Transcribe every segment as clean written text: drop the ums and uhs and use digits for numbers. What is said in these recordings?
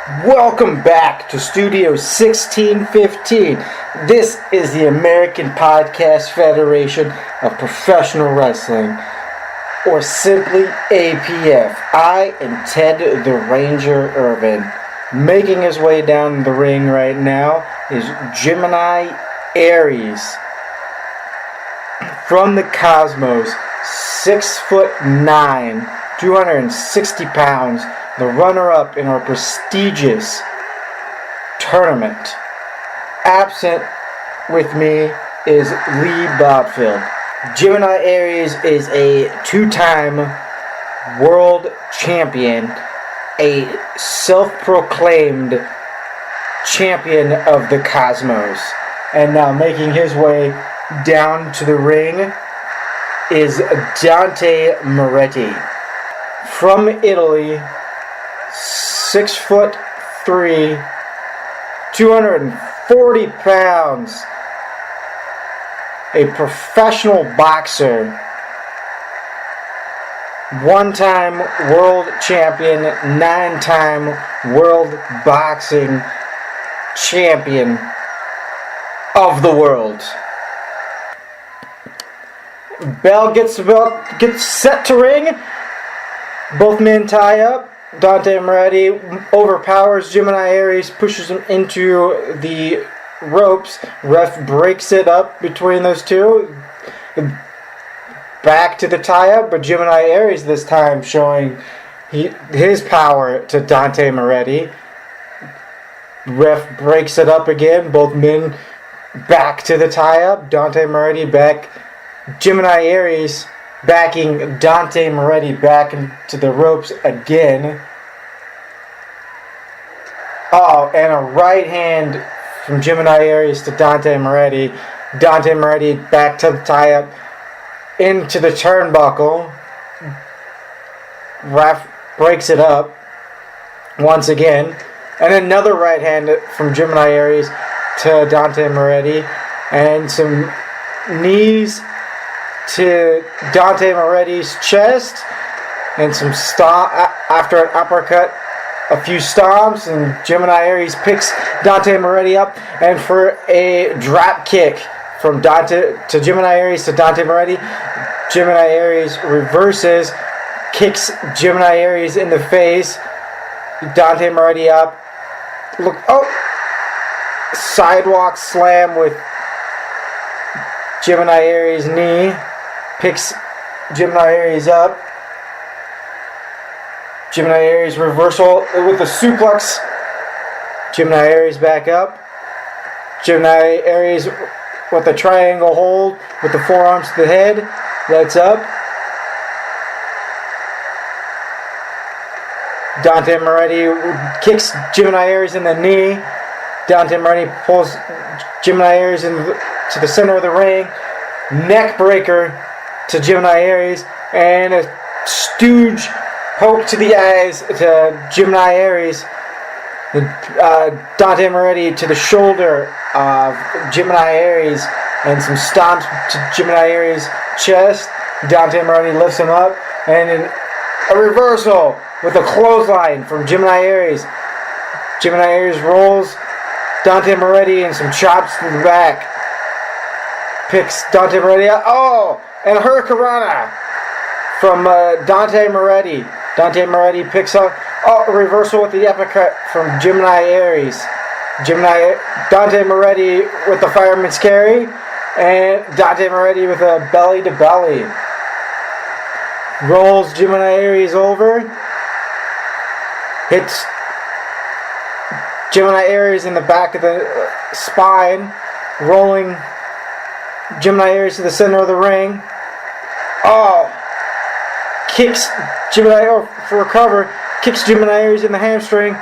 Welcome back to Studio 1615. This is the American Podcast Federation of Professional Wrestling, or simply APF. I am Ted the Ranger Irvine. Making his way down the ring right now is Gemini Aries from the Cosmos, 6'9", 260 pounds. The runner-up in our prestigious tournament. Absent with me is Lee Bodfield. Gemini Aries is a two-time world champion, a self-proclaimed champion of the Cosmos. And now making his way down to the ring is Dante Moretti from Italy. 6'3", 240 pounds, a professional boxer, one-time world champion, 9-time world boxing champion of the world. Bell gets set to ring. Both men tie up. Dante Moretti overpowers Gemini Aries, pushes him into the ropes. Ref breaks it up between those two. Back to the tie-up, but Gemini Aries this time showing his power to Dante Moretti. Ref breaks it up again. Both men back to the tie-up. Dante Moretti back. Gemini Aries backing Dante Moretti back into the ropes again. Oh, and a right hand from Gemini Aries to Dante Moretti. Dante Moretti back to the tie-up into the turnbuckle. Ref breaks it up once again. And another right hand from Gemini Aries to Dante Moretti. And some knees to Dante Moretti's chest, and some stomp after an uppercut, a few stomps, and Gemini Aries picks Dante Moretti up, and for a drop kick from Dante to Gemini Aries to Dante Moretti. Gemini Aries reverses, kicks Gemini Aries in the face. Dante Moretti up. Look, sidewalk slam with Gemini Aries' knee. Picks Gemini Aries up. Gemini Aries reversal with a suplex. Gemini Aries back up. Gemini Aries with a triangle hold with the forearms to the head. That's up. Dante Moretti kicks Gemini Aries in the knee. Dante Moretti pulls Gemini Aries to the center of the ring. Neck breaker to Gemini Aries, and a stooge poke to the eyes to Gemini Aries. Dante Moretti to the shoulder of Gemini Aries, and some stomps to Gemini Aries' chest. Dante Moretti lifts him up, and a reversal with a clothesline from Gemini Aries. Gemini Aries rolls Dante Moretti and some chops to the back. Picks Dante Moretti up. Oh! And a Hurricanrana from Dante Moretti. Dante Moretti picks up. Oh, a reversal with the uppercut from Gemini Aries. Dante Moretti with the fireman's carry. And Dante Moretti with a belly to belly. Rolls Gemini Aries over. Hits Gemini Aries in the back of the spine. Rolling Gemini Aries to the center of the ring. Oh! Kicks Gemini for a cover. Kicks Gemini Aries in the hamstring.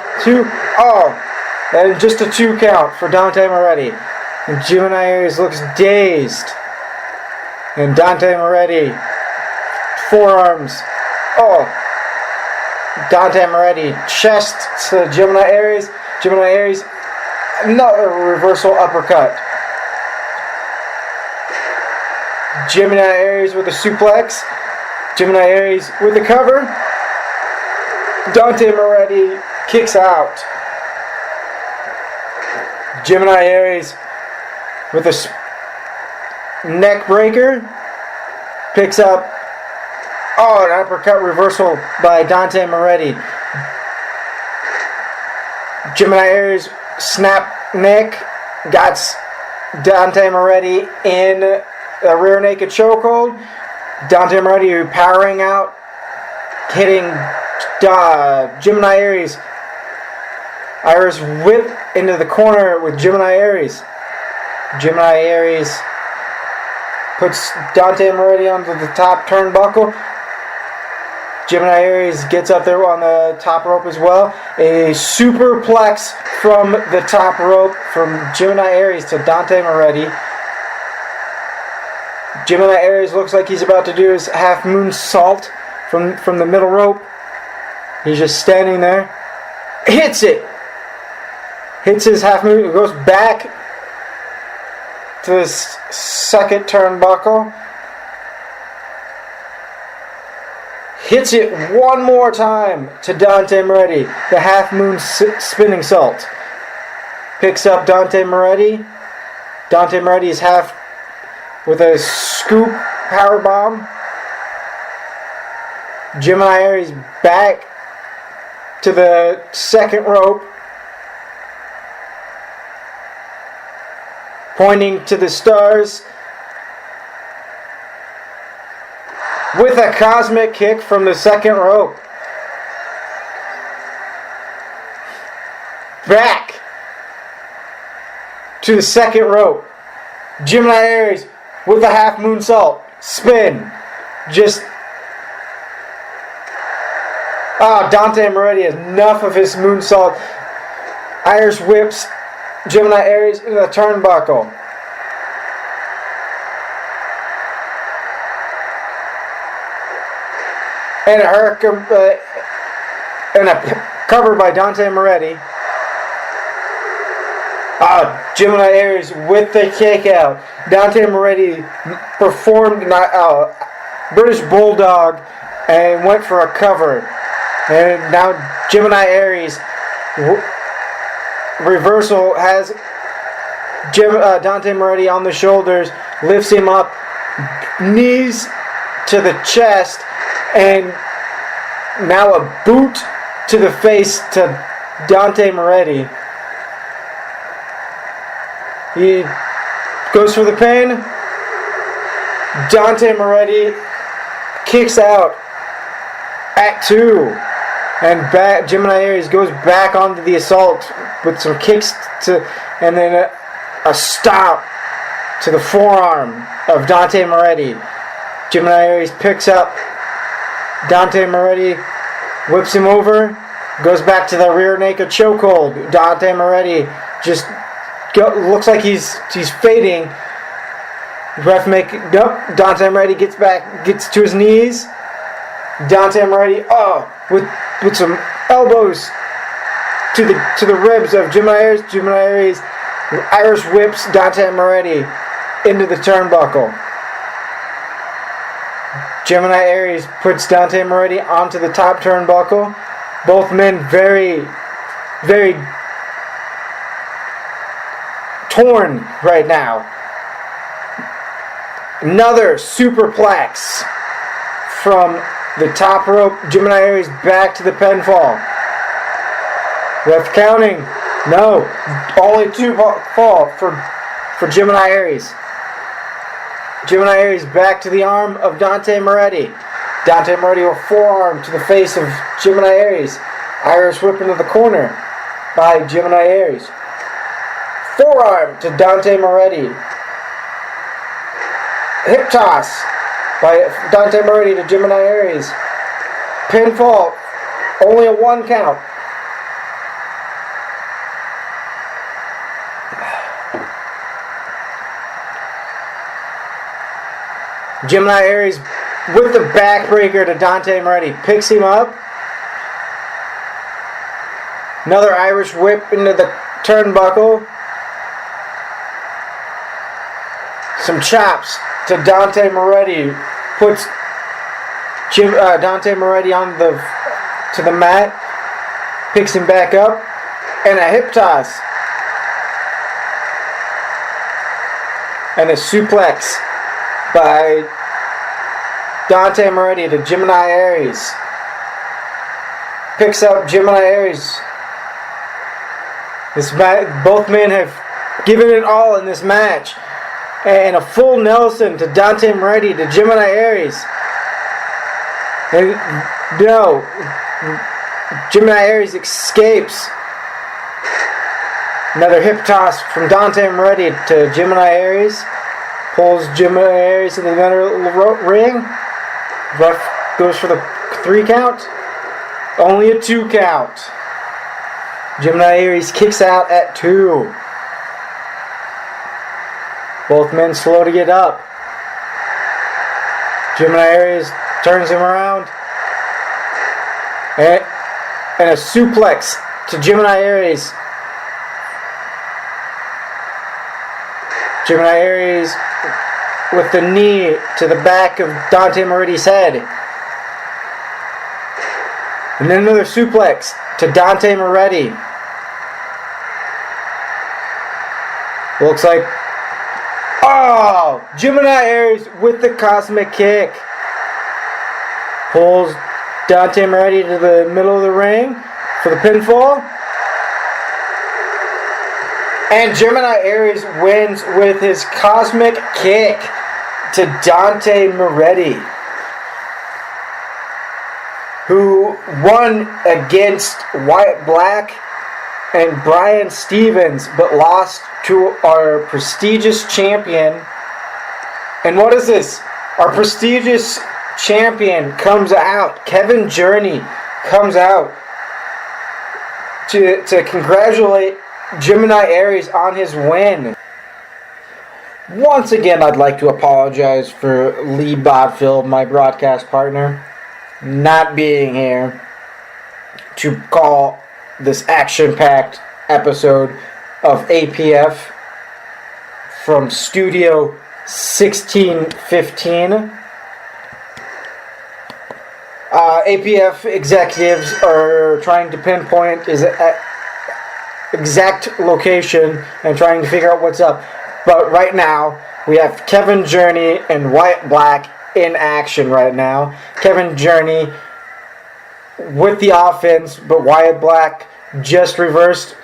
And just a 2 count for Dante Moretti. And Gemini Aries looks dazed. And Dante Moretti, forearms. Dante Moretti, chest to Gemini Aries. Gemini Aries, another reversal uppercut. Gemini Aries with a suplex. Gemini Aries with the cover. Dante Moretti kicks out. Gemini Aries with a neck breaker. Picks up. Oh, an uppercut reversal by Dante Moretti. Gemini Aries snap neck. Got Dante Moretti in a rear naked chokehold. Dante Moretti powering out. Hitting Gemini Aries. Irish whip into the corner with Gemini Aries. Gemini Aries puts Dante Moretti onto the top turnbuckle. Gemini Aries gets up there on the top rope as well. A superplex from the top rope from Gemini Aries to Dante Moretti. Gemini Aries looks like he's about to do his half moonsault from the middle rope. He's just standing there. Hits it. Hits his half moon. Goes back to his second turnbuckle. Hits it one more time to Dante Moretti. The half moon spinning salt. Picks up Dante Moretti. Dante Moretti is half with a scoop power bomb. Gemini Aries back to the second rope. Pointing to the stars. With a cosmic kick from the second rope. Back to the second rope. Gemini Aries with a half moonsault. Spin. Just. Dante Moretti has enough of his moonsault. Irish whips Gemini Aries in the turnbuckle. And a cover by Dante Moretti. Gemini Aries with the kick out. Dante Moretti performed British Bulldog and went for a cover. And now Gemini Aries reversal has Dante Moretti on the shoulders, lifts him up, knees to the chest, and now a boot to the face to Dante Moretti. He goes for the pin. Dante Moretti kicks out at 2. And back, Gemini Aries goes back onto the assault with some kicks and then a stomp to the forearm of Dante Moretti. Gemini Aries picks up Dante Moretti, whips him over, goes back to the rear naked chokehold. Dante Moretti just looks like he's fading. Nope. Dante Moretti gets to his knees. Dante Moretti, with some elbows to the ribs of Gemini Aries. Gemini Aries Irish whips Dante Moretti into the turnbuckle. Gemini Aries puts Dante Moretti onto the top turnbuckle. Both men very, very torn right now. Another superplex from the top rope. Gemini Aries back to the pinfall. Ref counting. No. Only 2 fall for Gemini Aries. Gemini Aries back to the arm of Dante Moretti. Dante Moretti with forearm to the face of Gemini Aries. Irish whip into the corner by Gemini Aries. Forearm to Dante Moretti. Hip toss by Dante Moretti to Gemini Aries. Pinfall. Only a 1 count. Gemini Aries with the backbreaker to Dante Moretti. Picks him up. Another Irish whip into the turnbuckle. Some chops to Dante Moretti. Puts Dante Moretti to the mat. Picks him back up. And a hip toss And a suplex by Dante Moretti to Gemini Aries. Picks up Gemini Aries. Both men have given it all in this match. And a full Nelson to Dante Moretti to Gemini Aries. And no, Gemini Aries escapes. Another hip toss from Dante Moretti to Gemini Aries. Pulls Gemini Aries in the middle of the ring. Ref goes for the 3 count. Only a 2 count. Gemini Aries kicks out at 2. Both men slow to get up. Gemini Aries turns him around. And a suplex to Gemini Aries. Gemini Aries with the knee to the back of Dante Moretti's head. And then another suplex to Dante Moretti. Looks like... Oh! Gemini Aries with the cosmic kick. Pulls Dante Moretti to the middle of the ring for the pinfall. And Gemini Aries wins with his cosmic kick to Dante Moretti, who won against Wyatt Black and Brian Stevens, but lost to our prestigious champion. And what is this? Our prestigious champion comes out. Kevin Journey comes out to congratulate Gemini Aries on his win. Once again, I'd like to apologize for Lee Bodfield, my broadcast partner, not being here to call this action-packed episode of APF from Studio 1615. APF executives are trying to pinpoint his exact location and trying to figure out what's up. But right now, we have Kevin Journey and Wyatt Black in action right now. Kevin Journey with the offense, but Wyatt Black just reversed,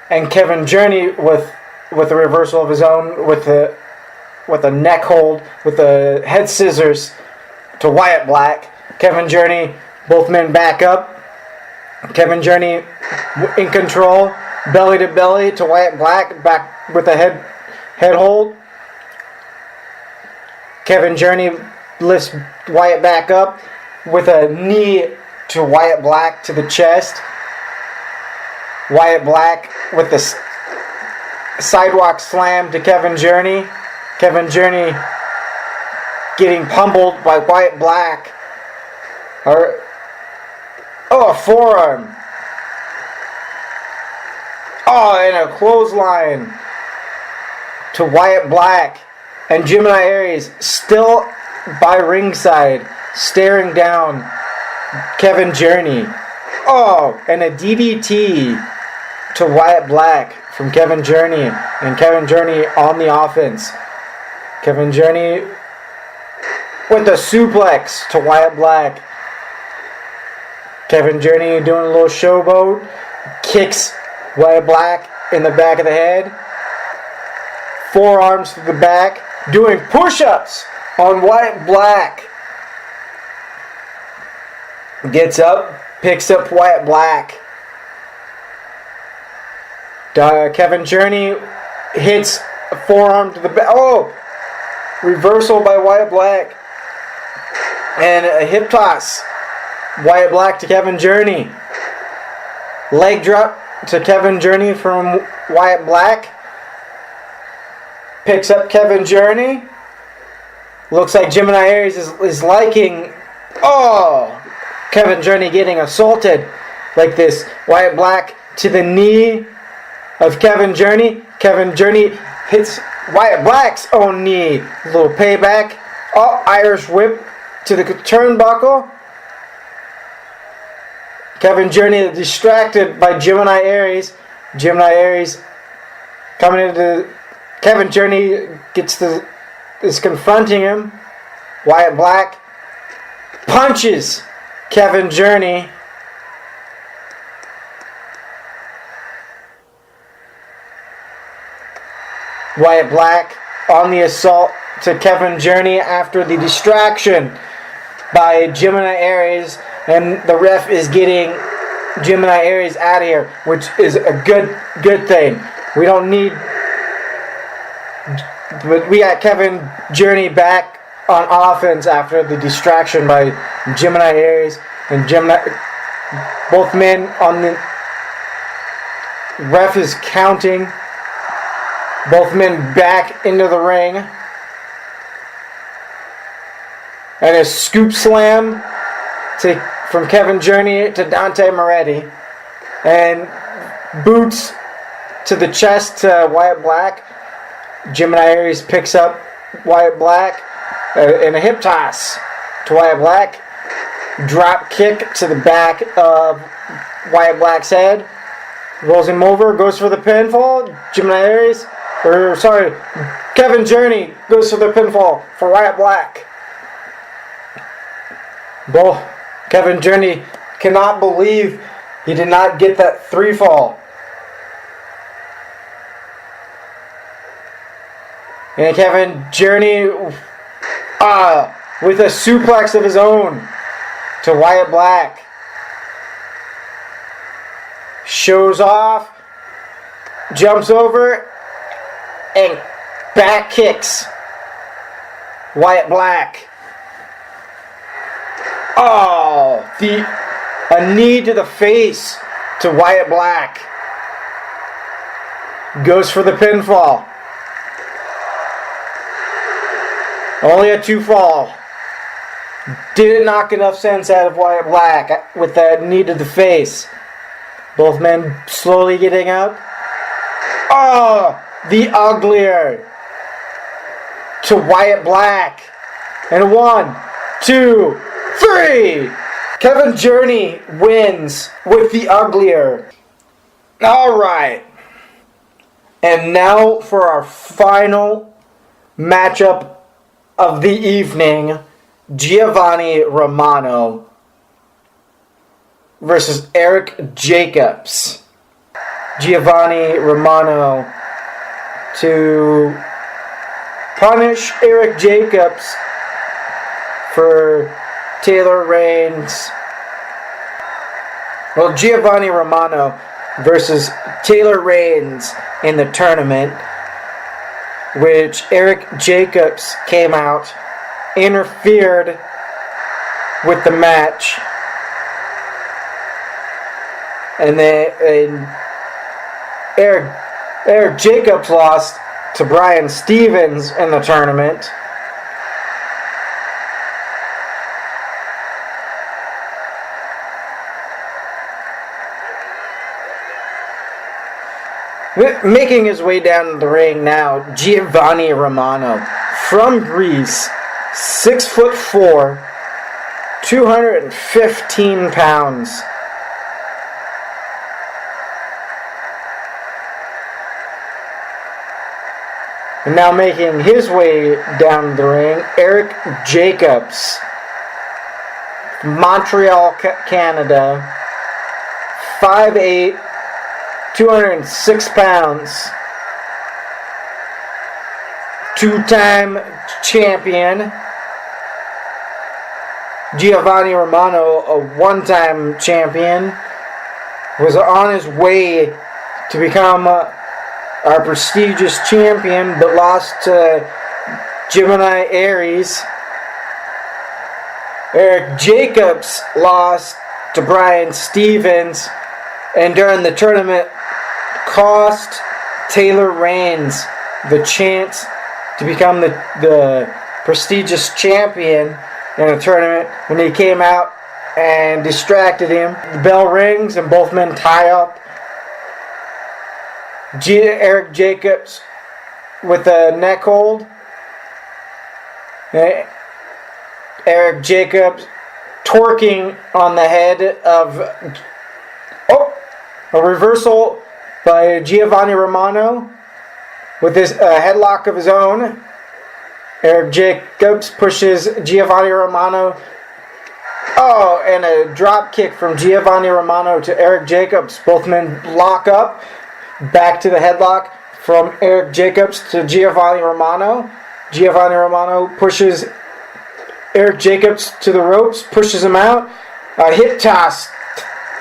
and Kevin Journey with a reversal of his own with a neck hold, with the head scissors to Wyatt Black. Kevin Journey, both men back up. Kevin Journey in control, belly to belly to Wyatt Black, back with a head hold. Kevin Journey lifts Wyatt back up with a knee to Wyatt Black to the chest. Wyatt Black with the sidewalk slam to Kevin Journey. Kevin Journey getting pummeled by Wyatt Black. A forearm. And a clothesline to Wyatt Black. And Gemini Aries still by ringside, staring down Kevin Journey. And a DDT to Wyatt Black from Kevin Journey. And Kevin Journey on the offense. Kevin Journey with a suplex to Wyatt Black. Kevin Journey doing a little showboat. Kicks Wyatt Black in the back of the head. Forearms to the back. Doing push-ups on Wyatt Black. Gets up. Picks up Wyatt Black. Kevin Journey hits a forearm to the back. Reversal by Wyatt Black. And a hip toss. Wyatt Black to Kevin Journey. Leg drop to Kevin Journey from Wyatt Black. Picks up Kevin Journey. Looks like Gemini Aries is liking. Kevin Journey getting assaulted like this. Wyatt Black to the knee of Kevin Journey. Kevin Journey hits Wyatt Black's own knee. A little payback. Irish whip to the turnbuckle. Kevin Journey distracted by Gemini Aries. Gemini Aries coming into Kevin Journey is confronting him. Wyatt Black punches Kevin Journey. Wyatt Black on the assault to Kevin Journey after the distraction by Gemini Aries, and the ref is getting Gemini Aries out of here, which is a good thing. We don't need, but we got Kevin Journey back on offense after the distraction by Gemini Aries, and both men on the ref is counting. Both men back into the ring. And a scoop slam from Kevin Journey to Dante Moretti. And boots to the chest to Wyatt Black. Gemini Aries picks up Wyatt Black. And a hip toss to Wyatt Black. Drop kick to the back of Wyatt Black's head. Rolls him over, goes for the pinfall. Kevin Journey goes for the pinfall for Wyatt Black. Kevin Journey cannot believe he did not get that 3 fall. And Kevin Journey with a suplex of his own to Wyatt Black. Shows off, jumps over, and back kicks Wyatt Black. A knee to the face to Wyatt Black. Goes for the pinfall. Only a 2 fall. Didn't knock enough sense out of Wyatt Black with that knee to the face. Both men slowly getting up. The uglier to Wyatt Black. And 1, 2, 3. Kevin Journey wins with the uglier. Alright. And now for our final matchup of the evening. Giovanni Romano versus Eric Jacobs. Giovanni Romano to punish Eric Jacobs for Taylor Reigns. Well, Giovanni Romano versus Taylor Reigns in the tournament, which Eric Jacobs came out, interfered with the match, and Eric Jacobs lost to Brian Stevens in the tournament. Making his way down the ring now, Giovanni Romano from Greece, 6'4", 215 pounds. And now making his way down the ring, Eric Jacobs, Montreal, Canada, 5'8", 206 pounds, 2-time champion. Giovanni Romano, a 1-time champion, was on his way to become our prestigious champion, but lost to Gemini Aries. Eric Jacobs lost to Brian Stevens, and during the tournament cost Taylor Reigns the chance to become the prestigious champion in a tournament when he came out and distracted him. The bell rings and both men tie up. Eric Jacobs with a neck hold. Eric Jacobs torquing on the head of... a reversal by Giovanni Romano. with this headlock of his own. Eric Jacobs pushes Giovanni Romano. Oh, and a drop kick from Giovanni Romano to Eric Jacobs. Both men lock up. Back to the headlock from Eric Jacobs to Giovanni Romano. Giovanni Romano pushes Eric Jacobs to the ropes, pushes him out. A hip toss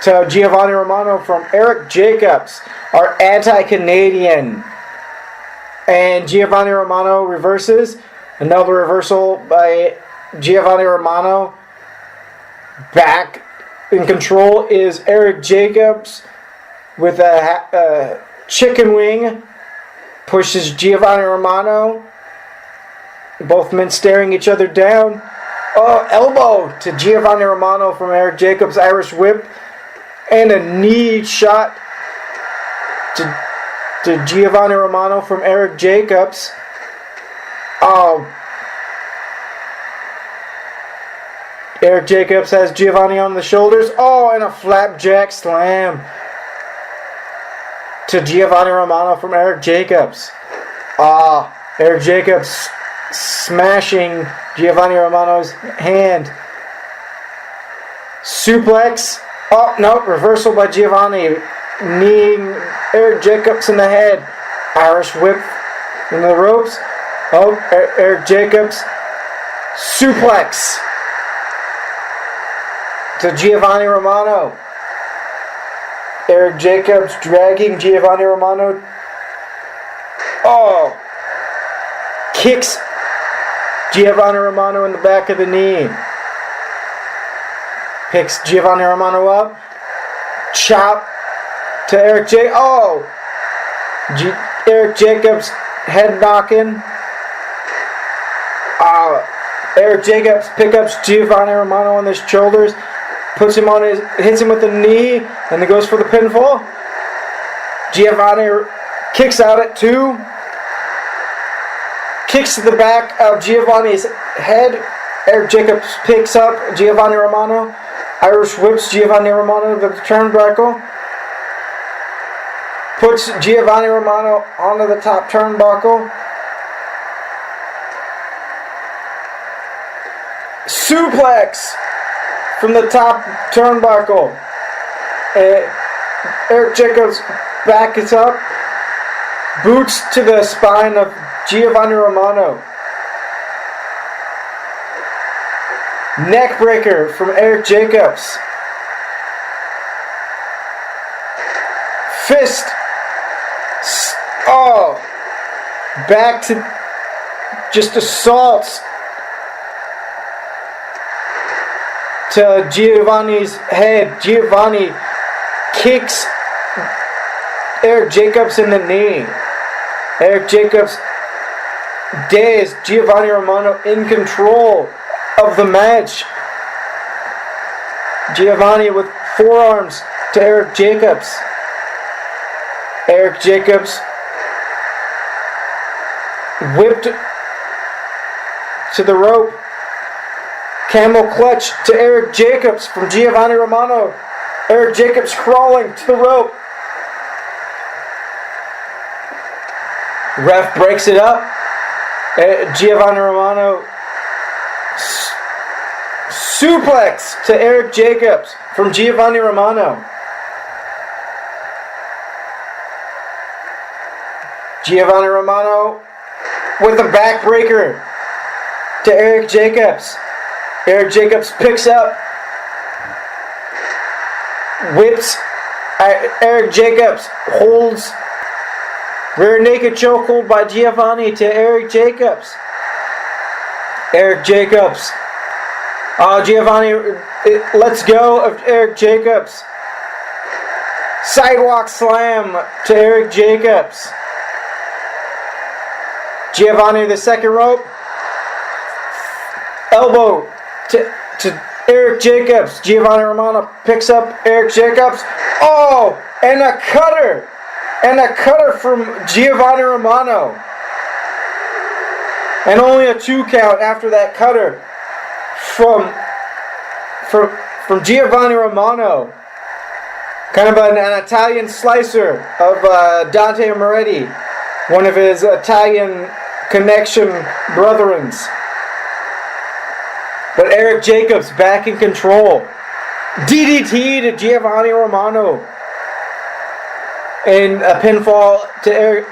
to Giovanni Romano from Eric Jacobs, our anti-Canadian. And Giovanni Romano reverses. Another reversal by Giovanni Romano. Back in control is Eric Jacobs with a chicken wing. Pushes Giovanni Romano. Both men staring each other down. Oh, elbow to Giovanni Romano from Eric Jacobs. Irish whip. And a knee shot to Giovanni Romano from Eric Jacobs. Oh. Eric Jacobs has Giovanni on the shoulders. Oh, and a flapjack slam to Giovanni Romano from Eric Jacobs. Eric Jacobs smashing Giovanni Romano's hand. Suplex. Oh, no, reversal by Giovanni. Kneeing Eric Jacobs in the head. Irish whip in the ropes. Oh, Eric Jacobs. Suplex to Giovanni Romano. Eric Jacobs dragging Giovanni Romano. Oh! Kicks Giovanni Romano in the back of the knee. Picks Giovanni Romano up. Chop to Eric Jacobs. Oh! Eric Jacobs head knocking. Eric Jacobs picks up Giovanni Romano on his shoulders. Puts him on hits him with the knee, and then goes for the pinfall. Giovanni kicks out at 2. Kicks to the back of Giovanni's head. Eric Jacobs picks up Giovanni Romano. Irish whips Giovanni Romano to the turnbuckle. Puts Giovanni Romano onto the top turnbuckle. Suplex from the top turnbuckle. Eric Jacobs back is up. Boots to the spine of Giovanni Romano. Neck breaker from Eric Jacobs. Fist. Oh. Back to just assaults to Giovanni's head. Giovanni kicks Eric Jacobs in the knee. Eric Jacobs dazed. Giovanni Romano in control of the match. Giovanni with forearms to Eric Jacobs. Eric Jacobs whipped to the rope. Camel clutch to Eric Jacobs from Giovanni Romano. Eric Jacobs crawling to the rope. Ref breaks it up. Giovanni Romano suplex to Eric Jacobs from Giovanni Romano. Giovanni Romano with a backbreaker to Eric Jacobs. Eric Jacobs picks up, whips. Eric Jacobs holds rear naked chokehold by Giovanni to Eric Jacobs. Eric Jacobs. Giovanni lets go of Eric Jacobs. Sidewalk slam to Eric Jacobs. Giovanni the second rope. Elbow to Eric Jacobs. Giovanni Romano picks up Eric Jacobs. Oh, and a cutter. And a cutter from Giovanni Romano. And only a 2 count after that cutter from Giovanni Romano. Kind of an Italian slicer of Dante Moretti. one of his Italian connection brethrens. But Eric Jacobs back in control. DDT to Giovanni Romano. And a pinfall to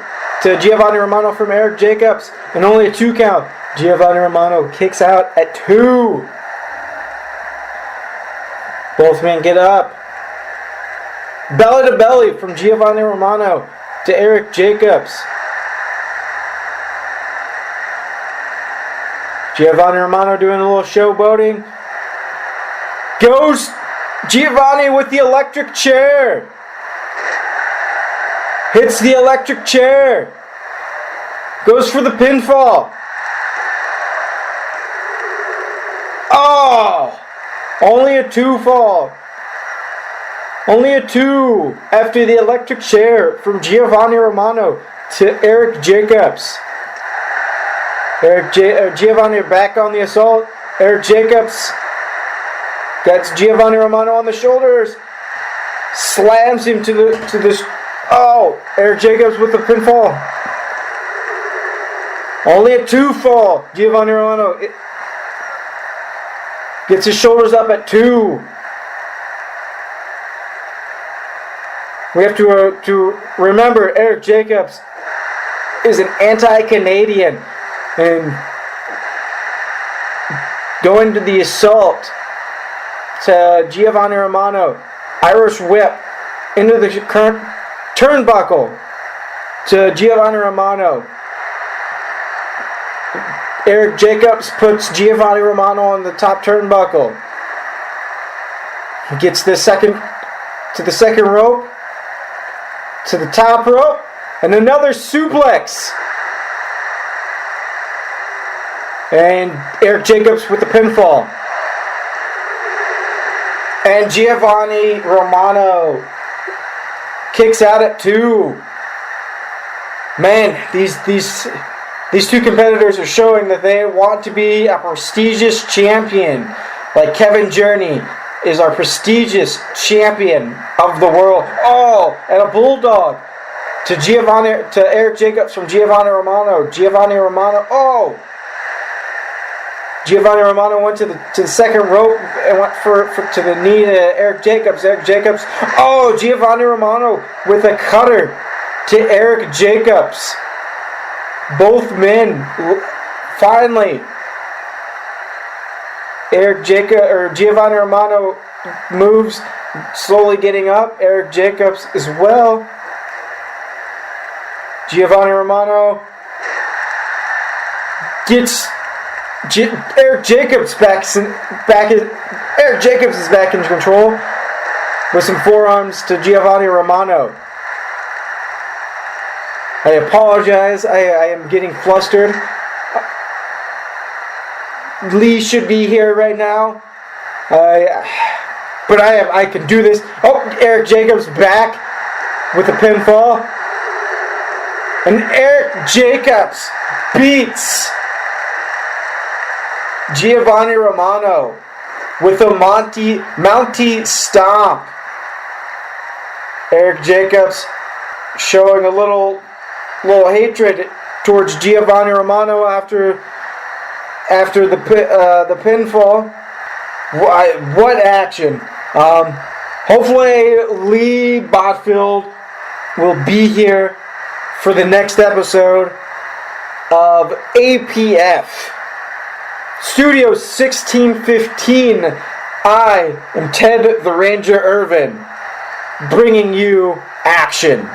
Giovanni Romano from Eric Jacobs. And only a 2 count. Giovanni Romano kicks out at 2. Both men get up. Belly to belly from Giovanni Romano to Eric Jacobs. Giovanni Romano doing a little showboating. Goes Giovanni with the electric chair. Hits the electric chair. Goes for the pinfall. Oh! Only a 2 fall. Only a 2 after the electric chair from Giovanni Romano to Eric Jacobs. Giovanni back on the assault. Eric Jacobs gets Giovanni Romano on the shoulders. Slams him to the. Oh! Eric Jacobs with the pinfall. Only a 2 fall. Giovanni Romano gets his shoulders up at 2. We have to remember Eric Jacobs is an anti-Canadian. And going to the assault to Giovanni Romano. Irish whip into the current turnbuckle to Giovanni Romano. Eric Jacobs puts Giovanni Romano on the top turnbuckle. He gets to the second rope, to the top rope, and another suplex. And Eric Jacobs with the pinfall. And Giovanni Romano kicks out at 2. Man, these two competitors are showing that they want to be a prestigious champion. Like Kevin Journey is our prestigious champion of the world. Oh, and a bulldog to Eric Jacobs from Giovanni Romano. Giovanni Romano. Oh. Giovanni Romano went to the second rope and went to the knee to Eric Jacobs. Eric Jacobs. Oh, Giovanni Romano with a cutter to Eric Jacobs. Both men finally. Giovanni Romano moves, slowly getting up. Eric Jacobs as well. Giovanni Romano gets Eric Jacobs Eric Jacobs is back in control with some forearms to Giovanni Romano. I apologize. I am getting flustered. Lee should be here right now. But I can do this. Oh, Eric Jacobs back with a pinfall. And Eric Jacobs beats Giovanni Romano with a Mountie stomp. Eric Jacobs showing a little hatred towards Giovanni Romano after the pinfall. What action! Hopefully Lee Botfield will be here for the next episode of APF. Studio 1615. I am Ted the Ranger Irvine, bringing you action.